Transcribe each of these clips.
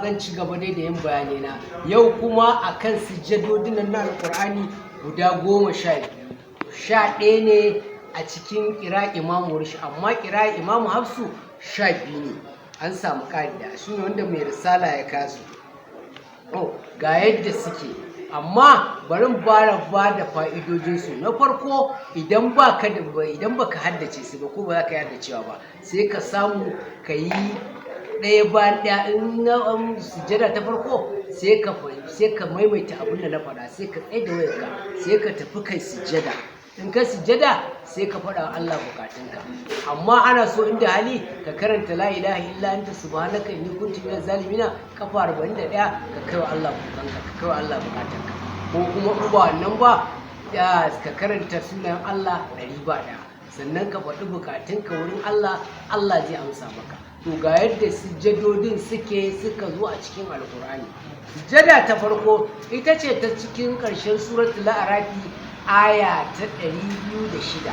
zan ci gaba dai da yin bayanai na yau kuma akan sujjadodin nan na alƙur'ani guda 12. 11 ne a cikin ƙira imamu Warshi, amma ƙira imamu Hafsu 12 ne. An samu ƙari da shi ne wanda mai risala ya kasu. Ga yadda suke, amma bari mu ba da fa'idojinsu. Na farko, idan baka haddace su ba ko ba za ka yi haddacewa ba, sai ka samu ka yi ɗaya bayan ɗaya. In na sujjada ta farko sai ka maimaita abin da na faɗa, sai ka tsaye da wayarka, sai ka tafi kai sujjada. In ka sujjada sai ka faɗa wa Allah bukatunka. Amma ana so inda hali ka karanta la ilaha illa anta subhanaka inni kuntu minaz zalimina kafa 41 ka kai wa Allah bukatunka, ka kai wa Allah bukatunka. Ko kuma in ba wannan ba ka karanta sunan Allah 100 sannan ka faɗi bukatunka wurin Allah, Allah zai amsa maka. To ga yadda sujjadodin suka zo a cikin alkur'ani. Sujjada ta farko ita ce ta cikin ƙarshen suratul a'rafi aya ta 206.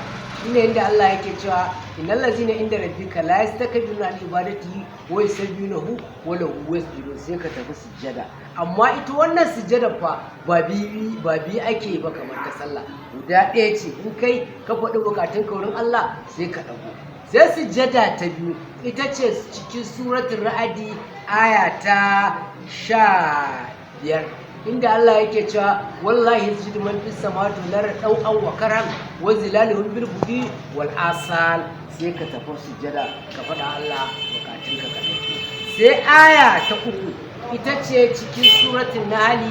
shine inda Allah yake cewa innal ladzina inda rabbika la yastakbiruna an ibadatihi wa yusabbihunahu wa lahu yasjudun. Sai ka tafi sujjada. Amma ita wannan sujjada fa ba bi ake ba kamar ta sallah, guda ɗaya ce. In kai ka faɗi bukatunka wurin Allah sai ka ɗago. Sai sujjada ta biyu ita ce cikin suratul ra'adi aya ta 15, inda Allah yake cewa wallahi yasjudu man fis samawati wal ardi taw'an wa karhan wa zilaluhum bil ghudwi wal asal. Sai ka tafi sujjada ka faɗa Allah bukatunka ka ɗauko. Sai aya ta uku ita ce cikin suratul nahl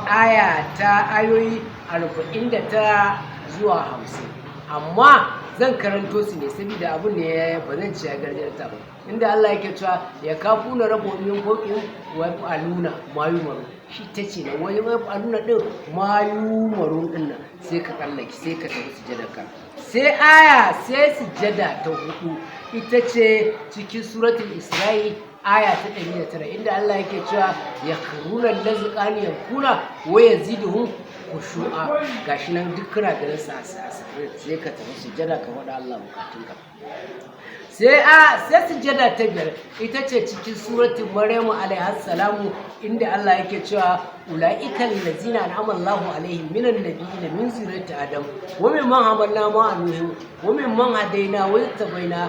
aya ta ayoyi 49 zuwa 50. Amma zan karanto su ne saboda abun ne ba zan ci ya gargarta ba. Inda Allah yake cewa ya kafu na rabo min fawqin wa aluna mayumaru, shi tace na wani aluna din mayumaru din nan. Sai ka kallaki sai ka tafi sujjada ka. Sai sujjada ta hudu ita ce cikin suratul Isra'i aya ta 109, inda Allah yake cewa ya karuna lazqani yakuna wa yaziduhum khushu'a. Gashi nan duk kana ganin sa sai ka tafi sujjada ka faɗa Allah bukatunka. Sai sujjada ta biyar ita ce cikin suratul Maryam alaiha salamu, inda Allah yake cewa ula'ikal ladzina an'ama Allahu alaihim minan nabiyyin min zurriyyati adam wa mimman hamalna ma'a nuh wa mimman hadaina wa tabaina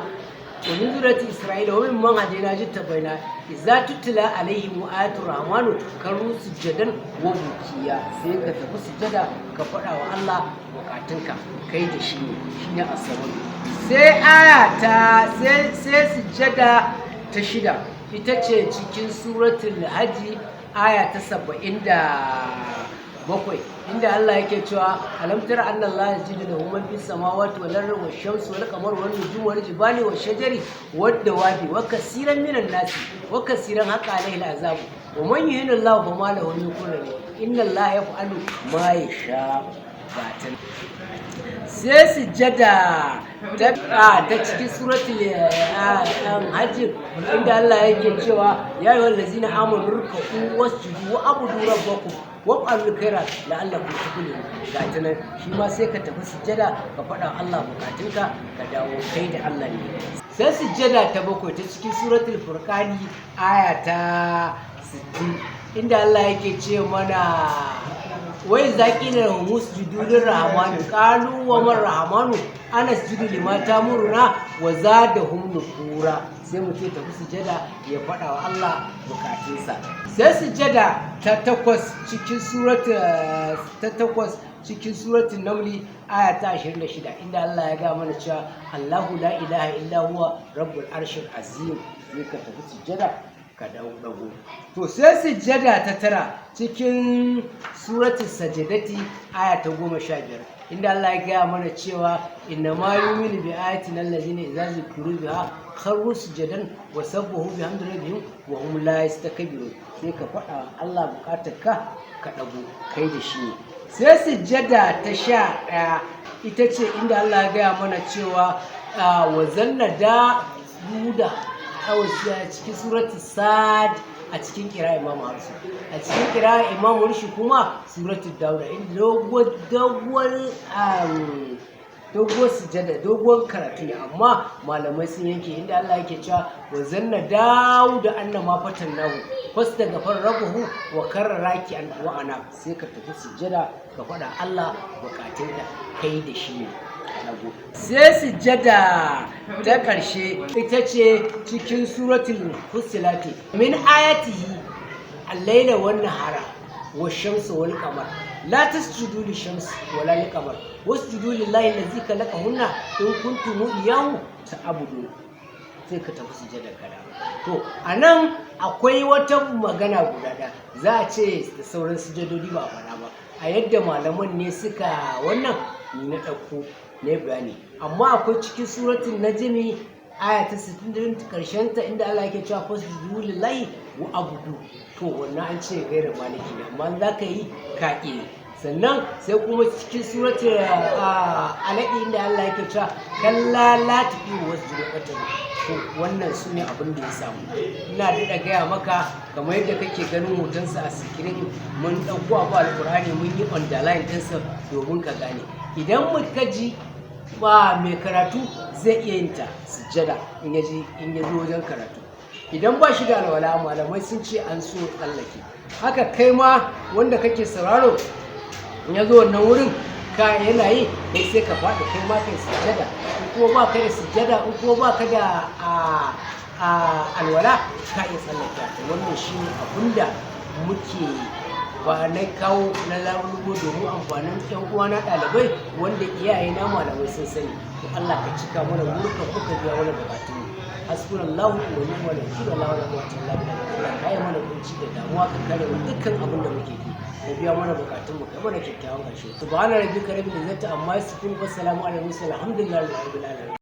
wa min zurriyyati isra'ila wa mimman hadaina jittabaina idza tutla alaihim ayatul rahmanu karu sujjadan wa bukiya. Sai ka tafi sujjada ka faɗa wa Allah bukatunka kai da shi ne asabar. Sai sujjada ta shida ita ce cikin suratul hajji aya ta 77, inda Allah yake cewa alam tara anna Allah yajidu lahu man fis samawati wal ardi wash shamsi wal qamari wan nujumi wal jibali wash shajari wad dawabi wa kaseeran minan nasi wa kaseeran haqa alayhi al azab wa man yuhinu Allah fa ma lahu min qurrati inna Allah yaf'alu ma yasha. Sai sujjada ta cikin suratul hajj, inda Allah yake cewa ya ayyuhal ladzina amanu ruk'u wasjudu wa abudu rabbakum waf'alul khaira la'allakum tuflihun. Ga ta nan shi ma sai ka tafi sujjada ka faɗa Allah bukatunka ka dawo kai da Allah ne. Sai sujjada ta 7 ta cikin suratul furqani aya ta 60, inda Allah yake ce mana wai zaƙi da musjudu rahmanu qalu wa man rahmanu anasjudu lima tamuruna wa zadahum nufura. Sai mutum tafi sujada ya faɗa wa Allah bukatunsa. Sai sujada ta 8 cikin suratul namli aya ta 26, inda Allah ya ga mana cewa Allahu la ilaha illa huwa rabbul arshil azim. Sai ka tafi sujada ka dago. To sai sujjada ta 9 cikin suratul sajadati aya ta 15, inda Allah ya gaya mana cewa inna ma yu'minu bi ayatina allazina idza zukiru biha kharru sujadan wa sabbahu bihamdi rabbihim wa hum la yastakbirun. Sai ka faɗa Allah bukatarka ka dago kai da shi. Sai sujjada ta 11 ita ce inda Allah ya gaya mana cewa wa zanna da buda cikin suratul sad a cikin kira Imam Hafsu. A cikin kira Imam Warshi kuma suratul Dawuda, inda doguwar doguwar sujada doguwar karatu ne, amma malamai sun yanke inda Allah yake cewa wa zanna Dawuda annama fatannahu fastaghfara rabbahu wa karrara raki'an wa ana, sai ka tafi sujada ka faɗa Allah bukatunka kai da shi ne. Sai sujada ta ƙarshe ita ce cikin suratul Fussilat, min ayatihi al-laila wan nahara wash-shamsu wal qamar la tasjudu lish-shamsi wala lil-qamar wasjudu lillahi allazi khalaqahunna in kuntum iyyahu ta'budun. sai ka tafi sujada kada. To anan akwai wata magana guda ɗaya, za a ce da sauran sujadodi ba a faɗa ba, a yadda malaman ne suka wannan ni na ɗauko na bayani, amma akwai cikin suratul najmi aya ta 60 karshen ta inda Allah yake cewa fasjudu lillahi wa abudu. To wannan an ce gairar maliki ne, amma za ka yi ka iya. Sannan sai kuma cikin suratul alaq inda Allah yake cewa kalla la tuqiu wasjudu qatalu. To wannan su ne abin da ya samu. Ina daɗa gaya maka kamar yadda kake ganin hotonsa a sikirin, mun ɗauko abu alƙur'ani mun yi underline ɗinsa domin ka gane. Idan muka ji ba mai karatu zai iya yin ta sujjada in ya zo wajen karatu. Idan ba shi da alwala malamai sun ce an so tsallake. Haka kai ma wanda kake sauraro in ya zo wannan wurin ka yana yi kai sai ka faɗi kai ma kai sujjada. In kuma ba ka da sujjada, in kuma ba ka da alwala ka iya tsallake ta. Wannan shi ne abin da muke ba na kawo na lalubo domin amfanin ƴan uwana ɗalibai wanda iyaye na malamai sun sani. To Allah ka cika mana burkan kuka biya mana bukatun mu. Hasbunallahu wa ni'mal wakeel, Allahu la ilaha illa huwa. Allah ka yi mana kunci da damuwa, ka kare mu dukkan abin da muke yi, ka biya mana bukatun mu, ka mana kyakkyawan ƙarshe. Subhana rabbika rabbil izzati amma yasifun, wa salamun alal mursalin, alhamdulillahi rabbil alamin.